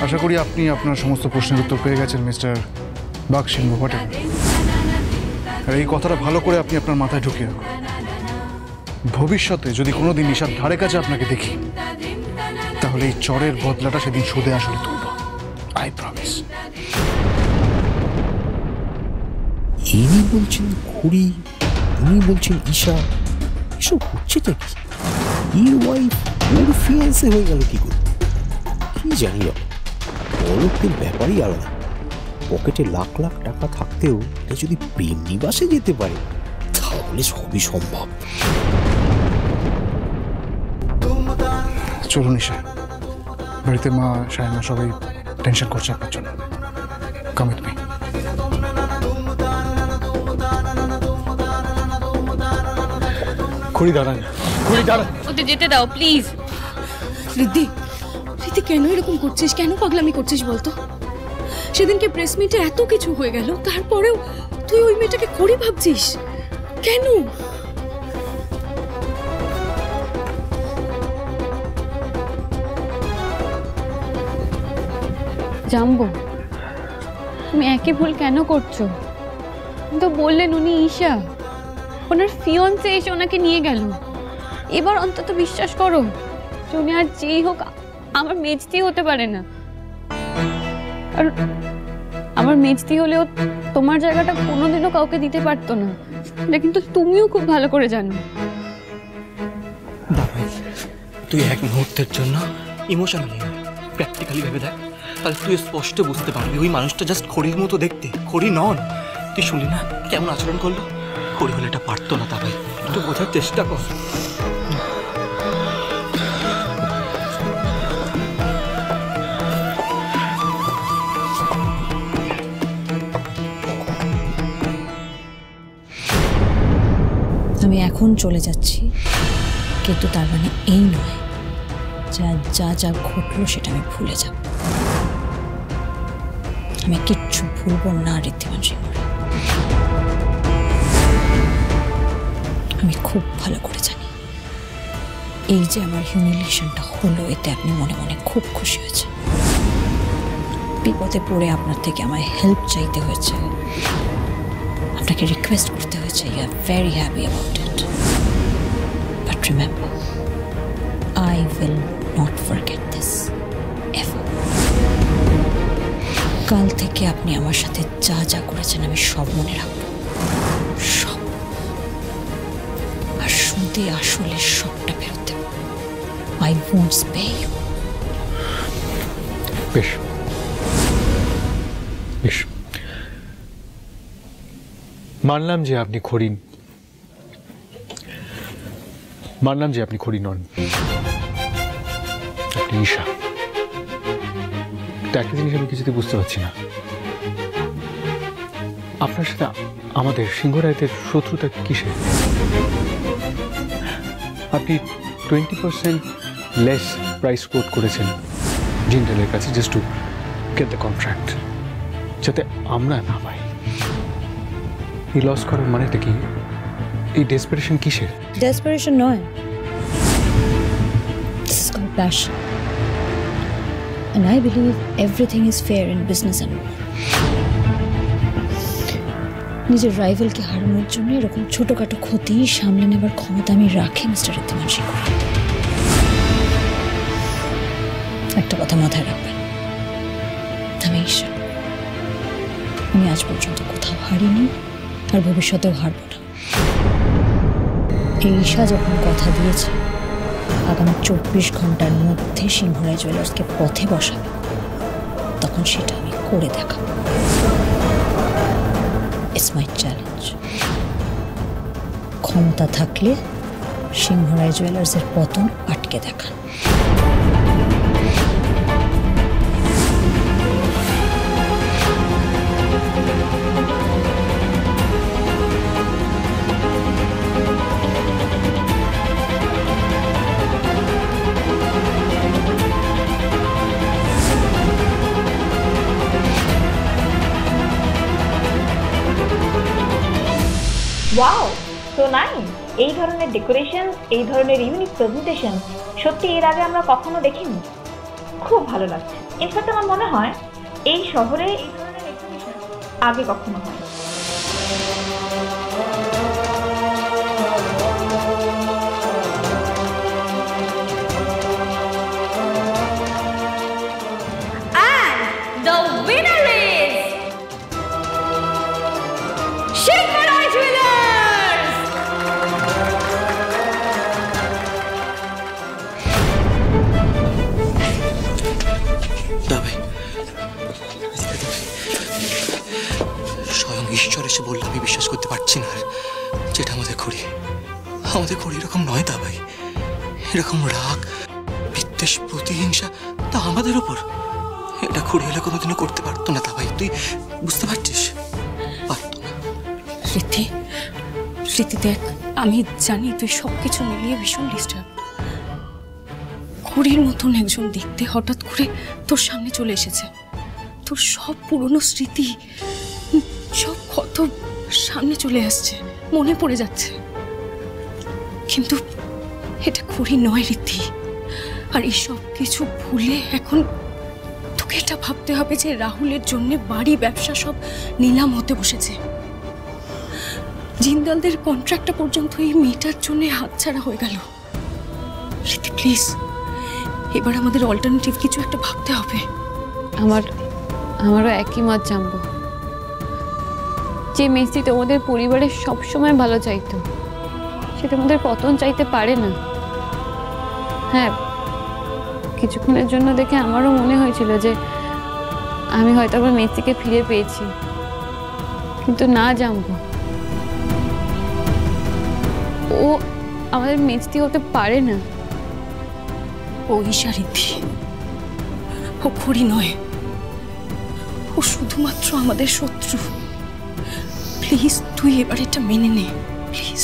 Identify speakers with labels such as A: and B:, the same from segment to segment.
A: আশা করি আপনি আপনার সমস্ত প্রশ্নের উত্তর পেয়ে গেছেন মিস্টার বাঘসিংহ পটেল। আর এই কথাটা ভালো করে আপনি আপনার মাথায় ঢুকিয়ে রাখুন। ভবিষ্যতে যদি কোনোদিন ঈশার ধারে কাছে আপনাকে দেখি, তাহলে এই চরের বদলাটা সেদিন সুদে আসলে তুলব। I promise.
B: ইনি বলছেন খুড়ি, উনি বলছেন ঈশা, এসব হচ্ছে তো কি? এর ওয়াইফ ওর ফিয়ান্সে হয়ে গেল কি করে? কি জানি বাবা, অলোকের ব্যাপারই আলাদা। পকেটে লাখ লাখ টাকা থাকতেও এটা যদি প্রেম নিবাসে যেতে পারে, তাহলে সবই সম্ভব।
A: চলুন ঈশা, বাড়িতে মা সায়না সবাই টেনশন করছে আপনার জন্য। Come with me. খুড়ি দাঁড়ান, খুড়ি দাঁড়ান।
C: ওদের যেতে দাও প্লিজ।
D: রিদ্ধি, রিদ্ধি কেন এরকম করছিস? কেন পাগলামি করছিস বলতো? সেদিনকে প্রেস মিটে এত কিছু হয়ে গেল, তারপরেও তুই ওই মেয়েটাকে খুড়ি ভাবছিস কেন?
C: জানবো তুমি একই ভুল কেন করছো? তো বললেন উনি ঈশা, ওনার ফিয়ন্সে এসে ওনাকে নিয়ে গেল। এবার অন্তত বিশ্বাস করো যে উনি আর যেই হোক আমার মেজদি হতে পারে না। আর আমার মেজদি হলেও তোমার জায়গাটা কোনোদিনও কাউকে দিতে পারতো না, এটা কিন্তু তুমিও খুব ভালো করে জানো।
E: তুই এক মুহূর্তের জন্য ইমোশনালি প্র্যাকটিক্যালি ভেবে দেখ, তাহলে তুই স্পষ্ট বুঝতে পারবি ওই মানুষটা জাস্ট খড়ির মতো দেখতে, খড়ি নন। তুই শুনলি না কেমন আচরণ করলো? খড়ি হলে এটা পারতো না। তা ভাই একটু বোঝার চেষ্টা কর।
F: আমি এখন চলে যাচ্ছি, কিন্তু তার মানে এই নয় যা যা যা ঘটলো সেটা আমি ভুলে যাব। আমি কিচ্ছু ভুলবো না ঋদ্ধিমান সিংহ। আমি খুব ভালো করে জানি এই যে আমার হিউমিলিয়েশনটা হলো, এতে আপনি মনে মনে খুব খুশি হয়েছে। বিপদে পড়ে আপনার থেকে আমায় হেল্প চাইতে হয়েছে, আপনাকে রিকোয়েস্ট করতে হয়েছে। You are very happy about it. But remember, I will not forget this ever. কাল থেকে আপনি আমার সাথে যা যা করেছেন আমি সব মনে রাখবো, সব। আর সুদে আসলে সবটা ফেরত দেব। I won't spare you.
B: বেশ বেশ, মানলাম যে আপনি খড়ি, মানলাম যে আপনি খড়ি নন, আপনি ঈশা। একটা জিনিস আমি কিছুতে বুঝতে পারছি না, আপনার সাথে আমাদের সিংহরায়দের শত্রুতা কিসের? আপনি 20% লেস প্রাইস কোট করেছেন জিন্দালের কাছে just to get the contract, যাতে আমরা না পাই। এই লস করার মানেটা কি? এই ডেসপারেশন কিসের?
F: ডেসপারেশন নয়, this is called passion. And I believe everything is fair in business and war. নিজের রাইভালকে হারানোর জন্য এরকম ছোটখাটো ক্ষতি সামলে নেবার ক্ষমতা আমি রাখি মিস্টার ঋদ্ধিমান সিংহ। একটা কথা মাথায় রাখবেন, আমি ঈশা। আমি আজ পর্যন্ত কোথাও হারিনি, আর ভবিষ্যতেও হারব না। এই ঈশা যখন কথা দিয়েছে আগামী 24 ঘন্টার মধ্যে সিংহরায় জুয়েলার্সকে পথে বসাবে, তখন সেটা আমি করে দেখাবো। It's my challenge. ক্ষমতা থাকলে সিংহরায় জুয়েলার্সের পতন আটকে দেখান।
G: Wow, so nice. এই ধরনের ডেকোরেশন, এই ধরনের ইউনিক প্রেজেন্টেশন সত্যি এর আগে আমরা কখনো দেখিনি। খুব ভালো লাগছে। ইনফ্যাক্ট আমার মনে হয় এই শহরে এই ধরনের এক্সিবিশন আগে কখনো হয়।
E: স্বয়ং ঈশ্বর এসে বললে আমি বিশ্বাস করতে পারছি না। যেটা আমাদের খড়ি এরকম নয় দা ভাই। এরকম রাগ, বিদ্বেষ, প্রতিহিংসা তা আমাদের ওপর এটা খড়ি হলে কোনোদিনও করতে পারতো না দা ভাই। তুই বুঝতে পারছিস? পারতো না।
D: রীতি দেখ, আমি জানি তুই সবকিছু মিলিয়ে ভীষণ ডিস্টার্ব। খড়ির মতন একজন দেখতে হঠাৎ করে তোর সামনে চলে এসেছে। তোর সব পুরনো স্মৃতি, সব ক্ষত সামনে চলে আসছে, মনে পড়ে যাচ্ছে। কিন্তু এটা খড়ি নয় রীতি। আর এই সব কিছু ভুলে এখন তোকে এটা ভাবতে হবে যে রাহুলের জন্য বাড়ি ব্যবসা সব নিলাম হতে বসেছে। জিন্দালদের কন্ট্রাক্টটা পর্যন্ত এই মেয়েটার জন্য হাতছাড়া হয়ে গেল। রীতি প্লিজ, এবার আমাদের অল্টারনেটিভ কিছু একটা ভাবতে হবে।
C: আমারও একই মত জানবো। যে মেসি তোমাদের পরিবারের সবসময় ভালো চাইতো, সে তোমাদের পতন চাইতে পারে না। হ্যাঁ, কিছুক্ষণের জন্য দেখে আমারও মনে হয়েছিল যে আমি হয়তো আবার মেসিকে ফিরে পেয়েছি, কিন্তু না জানবো, ও আমাদের মেসি হতে পারে না।
D: ও ঈশা রীতি, ও খড়ি নয়, ও শুধুমাত্র আমাদের শত্রু। প্লিজ তুই এবার এটা মেনে নে, প্লিজ।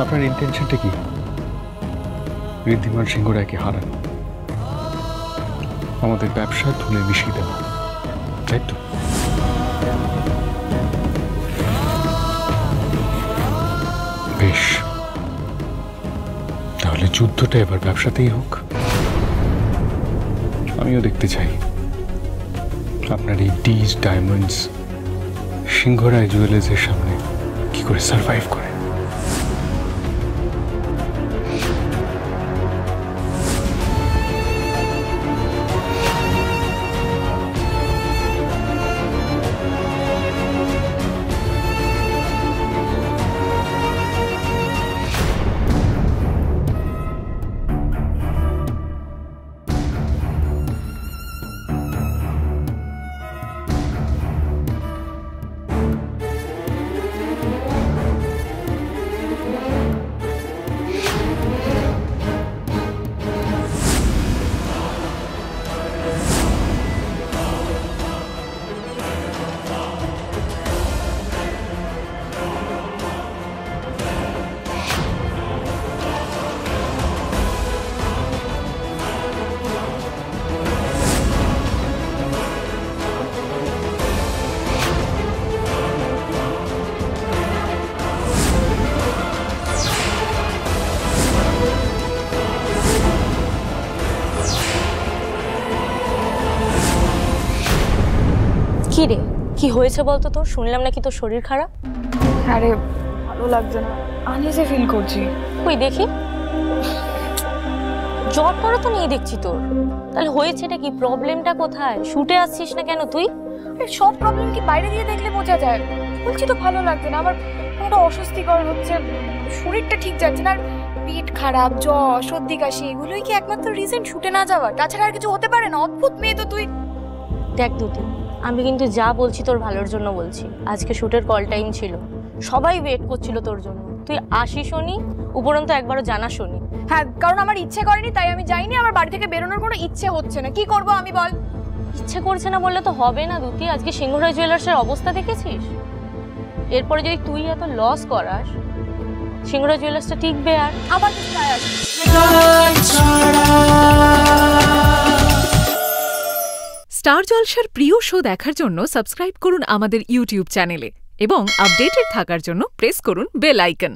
A: আপনার ইন্টেনশনটা কি? ঋদ্ধিমান সিংহ রায়কে হারানো, আমাদের ব্যবসা ধুলে মিশিয়ে দেওয়া, তাই তো? বেশ, তাহলে যুদ্ধটা এবার ব্যবসাতেই হোক। আমিও দেখতে চাই আপনার এই ডিজ ডায়মন্ডস সিংহ রায় জুয়েলার্সের সামনে কি করে সার্ভাইভ করে।
H: কি রে, কি হয়েছে বলতো তোর? শুনলাম নাকি তোর শরীর খারাপ।
I: আরে ভালো লাগছে না, আনইজি ফিল করছি।
H: কই দেখি, জ্বর টরও তো নেই দেখছি তোর। তাহলে হয়েছেটা কি? প্রবলেমটা কোথায়? শুটে আসছিস না কেন তুই?
I: সব প্রবলেম কি বাইরে দিয়ে দেখলে বোঝা যায়? বলছি তো ভালো লাগছে না, আমার একটা অস্বস্তিকর হচ্ছে, শরীরটা ঠিক যাচ্ছে না। আর পেট খারাপ, জ্বর, সর্দি কাশি, এগুলোই কি একমাত্র রিজন শুটে না যাওয়ার? তাছাড়া আর কিছু হতে পারে না? অদ্ভুত মেয়ে তো তুই।
H: দেখ দুটি, আমি কিন্তু যা বলছি তোর ভালোর জন্য বলছি। আজকে শুটের কল টাইম ছিল, সবাই ওয়েট করছিল তোর জন্য। তুই আসিস নি, উপরন্তু একবারও জানা শুনি।
I: হ্যাঁ, কারণ আমার ইচ্ছে করেনি তাই আমি যাইনি, আমার বাড়ি থেকে বেরোনোর কোনো ইচ্ছে হচ্ছে না। কি করব আমি বল?
H: ইচ্ছে করছে না বললে তো হবে না দ্যুতি। আজকে সিংহরাজ জুয়েলার্সের অবস্থা দেখেছিস? এরপরে যদি তুই এত লস করাস, সিংহরাজ জুয়েলার্সটা টিকবে আর?
I: আমার কিছু যায় আসে না।
J: স্টার জলসার প্রিয় শো দেখার জন্য সাবস্ক্রাইব করুন আমাদের ইউটিউব চ্যানেলে এবং আপডেটেড থাকার জন্য প্রেস করুন বেল আইকন।